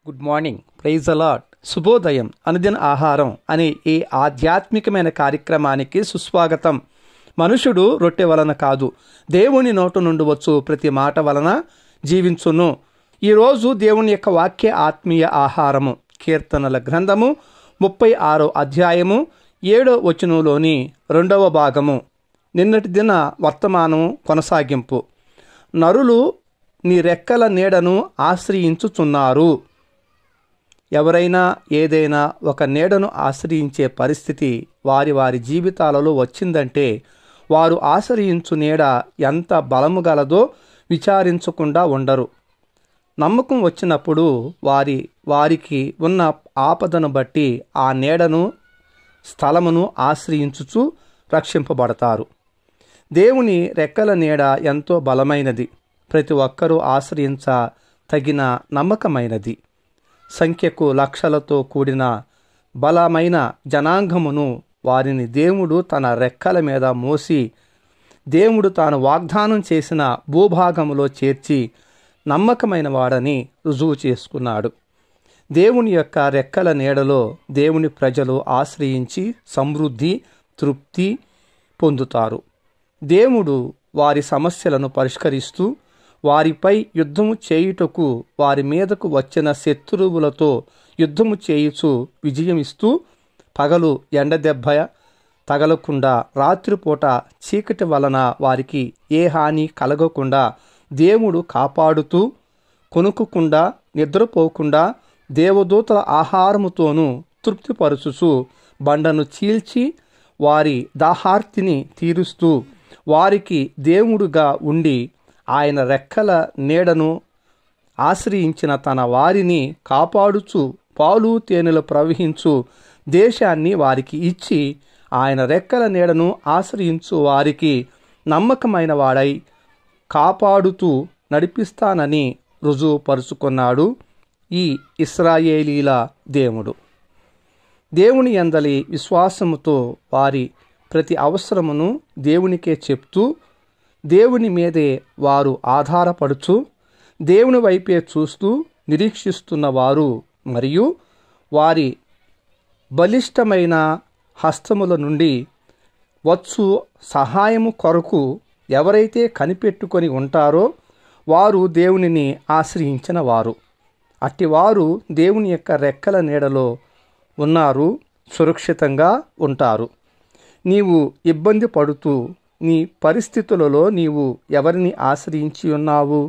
Good morning, praise allot, శుభోదయం, అనుదిన ఆహారం అనే ఈ ఆధ్యాత్మికమైన కార్యక్రమానికి సుస్వాగతం. మనుషుడు రొట్టె వలన కాదు, దేవుని నోటు నుండి వచ్చు ప్రతి మాట వలన జీవించును. ఈరోజు దేవుని యొక్క వాక్య ఆత్మీయ ఆహారము కీర్తనల గ్రంథము 36వ అధ్యాయము 7వ వచనంలోని 2వ భాగము. నిన్నటి దిన వర్తమానము కొనసాగింపు. నరులు నీ రెక్కల నీడను ఆశ్రయించుచున్నారు. ఎవరైనా ఏదైనా ఒక నీడను ఆశ్రయించే పరిస్థితి వారి వారి జీవితాలలో వచ్చిందంటే వారు ఆశ్రయించు నీడ ఎంత బలము గలదో విచారించకుండా ఉండరు. నమ్మకం వచ్చినప్పుడు వారికి ఉన్న ఆపదను బట్టి ఆ నీడను స్థలమును ఆశ్రయించుచు రక్షింపబడతారు. దేవుని రెక్కల నీడ ఎంతో బలమైనది, ప్రతి ఒక్కరూ ఆశ్రయించ తగిన నమ్మకమైనది. సంఖ్యకు లక్షలతో కూడిన బలమైన జనాంగమును వారిని దేవుడు తన రెక్కల మీద మోసి దేవుడు తాను వాగ్దానం చేసిన భూభాగములో చేర్చి నమ్మకమైన వాడని రుజువు చేసుకున్నాడు. దేవుని యొక్క రెక్కల నీడలో దేవుని ప్రజలు ఆశ్రయించి సమృద్ధి, తృప్తి పొందుతారు. దేవుడు వారి సమస్యలను పరిష్కరిస్తూ వారిపై యుద్ధము చేయుటకు వారి మీదకు వచ్చిన శత్రువులతో యుద్ధము చేయుచు విజయమిస్తూ పగలు ఎండదెబ్బ తగలకుండా రాత్రిపూట చీకటి వలన వారికి ఏ హాని కలగకుండా దేవుడు కాపాడుతూ కొనుక్కుండా నిద్రపోకుండా దేవదూతల ఆహారముతోనూ తృప్తిపరచుచు బండను చీల్చి వారి దాహార్తిని తీరుస్తూ వారికి దేవుడుగా ఉండి ఆయన రెక్కల నీడను ఆశ్రయించిన తన వారిని కాపాడుచు పాలు తేనెలు ప్రవహించు దేశాన్ని వారికి ఇచ్చి ఆయన రెక్కల నీడను ఆశ్రయించు వారికి నమ్మకమైన వాడై కాపాడుతూ నడిపిస్తానని రుజువుపరుచుకున్నాడు ఈ ఇశ్రాయేలీల దేవుడు. దేవుని యందలి విశ్వాసముతో వారి ప్రతి అవసరమును దేవునికే చెప్తూ దేవుని మీదే వారు ఆధారపడుచు దేవుని వైపే చూస్తూ నిరీక్షిస్తున్న వారు మరియు వారి బలిష్టమైన హస్తముల నుండి వచ్చు సహాయము కొరకు ఎవరైతే కనిపెట్టుకొని ఉంటారో వారు దేవునిని ఆశ్రయించిన వారు. అట్టివారు దేవుని యొక్క రెక్కల నీడలో ఉన్నారు, సురక్షితంగా ఉంటారు. నీవు ఇబ్బంది పడుతూ నీ పరిస్థితులలో నీవు ఎవరిని ఆశ్రయించి ఉన్నావు?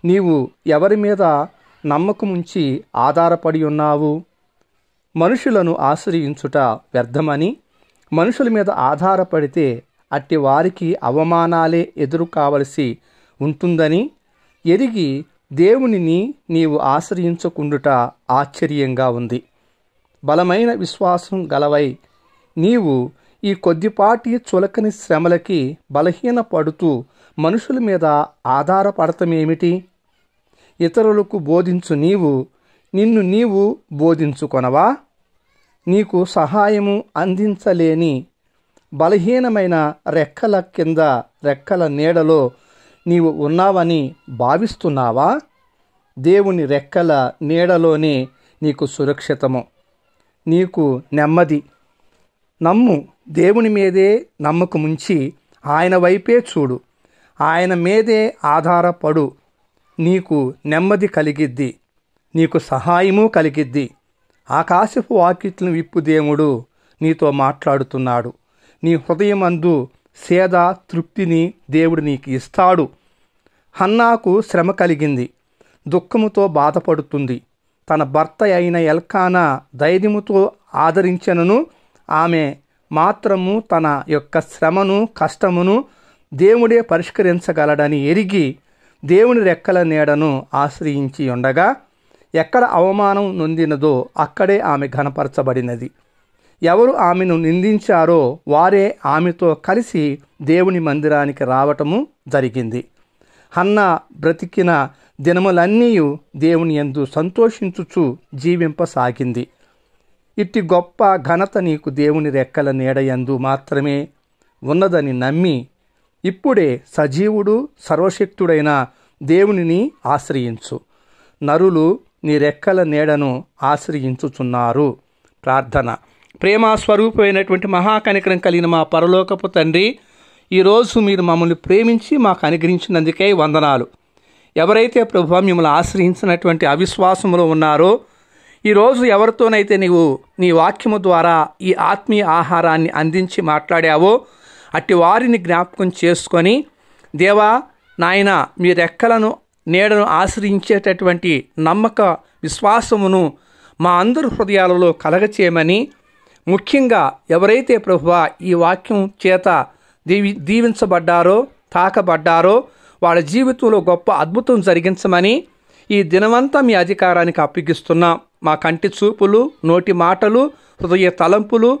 నీవు ఎవరి మీద నమ్మకముంచి ఆధారపడి ఉన్నావు? మనుషులను ఆశ్రయించుట వ్యర్థమని, మనుషుల మీద ఆధారపడితే అట్టి వారికి అవమానాలే ఎదురు కావలసి ఉంటుందని ఎరిగి దేవునిని నీవు ఆశ్రయించకుండుట ఆశ్చర్యంగా ఉంది. బలమైన విశ్వాసం గలవై నీవు ఈ కొద్దిపాటి చులకని శ్రమలకి బలహీన పడుతూ మనుషుల మీద ఆధారపడటమేమిటి? ఇతరులకు బోధించు నిన్ను నీవు బోధించుకొనవా? నీకు సహాయము అందించలేని బలహీనమైన రెక్కల కింద రెక్కల నీడలో నీవు ఉన్నావని భావిస్తున్నావా? దేవుని రెక్కల నీడలోనే నీకు సురక్షితము, నీకు నెమ్మది. నమ్ము, దేవుని మీదే నమ్మకముంచి ఆయన వైపే చూడు, ఆయన మీదే ఆధారపడు. నీకు నెమ్మది కలిగిద్ది, నీకు సహాయము కలిగిద్ది. ఆకాశపు వాకిట్లను విప్పు దేవుడు నీతో మాట్లాడుతున్నాడు. నీ హృదయమందు సేద తృప్తిని దేవుడు నీకు ఇస్తాడు. హన్నాకు శ్రమ కలిగింది, దుఃఖముతో బాధపడుతుంది. తన భర్త అయిన ఎల్కానా ధైర్యముతో ఆదరించెనను ఆమె మాత్రము తన యొక్క శ్రమను కష్టమును దేవుడే పరిష్కరించగలడని ఎరిగి దేవుని రెక్కల నీడను ఆశ్రయించి ఉండగా ఎక్కడ అవమానం నొందినదో అక్కడే ఆమె ఘనపరచబడినది. ఎవరు ఆమెను నిందించారో వారే ఆమెతో కలిసి దేవుని మందిరానికి రావటము జరిగింది. హన్నా బ్రతికిన దినములన్నీ దేవుని యందు సంతోషించుచు జీవింపసాగింది. ఇట్టి గొప్ప ఘనత నీకు దేవుని రెక్కల నీడయందు మాత్రమే ఉన్నదని నమ్మి ఇప్పుడే సజీవుడు సర్వశక్తుడైన దేవునిని ఆశ్రయించు. నరులు నీ రెక్కల నీడను ఆశ్రయించుచున్నారు. ప్రార్థన. ప్రేమ స్వరూపమైనటువంటి మహాకనికరం కలిగిన మా పరలోకపు తండ్రి, ఈరోజు మీరు మమ్మల్ని ప్రేమించి మాకు అనుగ్రహించినందుకే వందనాలు. ఎవరైతే ప్రభువా మిమ్మల్ని ఆశ్రయించినటువంటి అవిశ్వాసములో ఉన్నారో, ఈరోజు ఎవరితోనైతే నీవు నీ వాక్యము ద్వారా ఈ ఆత్మీయ ఆహారాన్ని అందించి మాట్లాడావో అట్టి వారిని జ్ఞాపకం చేసుకొని, దేవా నాయన మీ రెక్కలను నీడను ఆశ్రయించేటటువంటి నమ్మక విశ్వాసమును మా అందరి హృదయాలలో కలగచేయమని, ముఖ్యంగా ఎవరైతే ప్రభువా ఈ వాక్యం చేత దీవించబడ్డారో, తాకబడ్డారో వాళ్ళ జీవితంలో గొప్ప అద్భుతం జరిగించమని ఈ దినమంతా మీ అధికారానికి అప్పగిస్తున్నాం. మా కంటి చూపులు, నోటి మాటలు, హృదయ తలంపులు,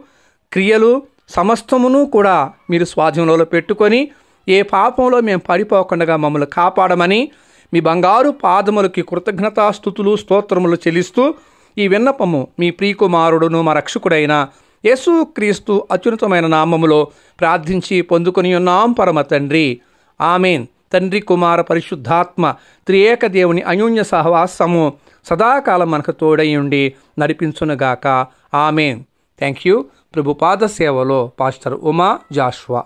క్రియలు సమస్తమును కూడా మీరు స్వాధీనంలో పెట్టుకొని ఏ పాపంలో మేము పడిపోకుండా మమ్మల్ని కాపాడమని మీ బంగారు పాదములకి కృతజ్ఞతాస్తుతులు స్తోత్రములు చెల్లిస్తూ ఈ విన్నపము మీ ప్రియకుమారుడును మా రక్షకుడైన యేసుక్రీస్తు అత్యున్నతమైన నామములో ప్రార్థించి పొందుకొని ఉన్నాం పరమ తండ్రి. ఆమెన్. తండ్రి, కుమార, పరిశుద్ధాత్మ త్రియేక దేవుని అన్యోన్య సహవాసము సదాకాలం మనకు తోడై ఉండి నడిపించునుగాక. ఆమెన్. Thank you. ప్రభు పాద సేవలో పాస్టర్ ఉమా జాషువా.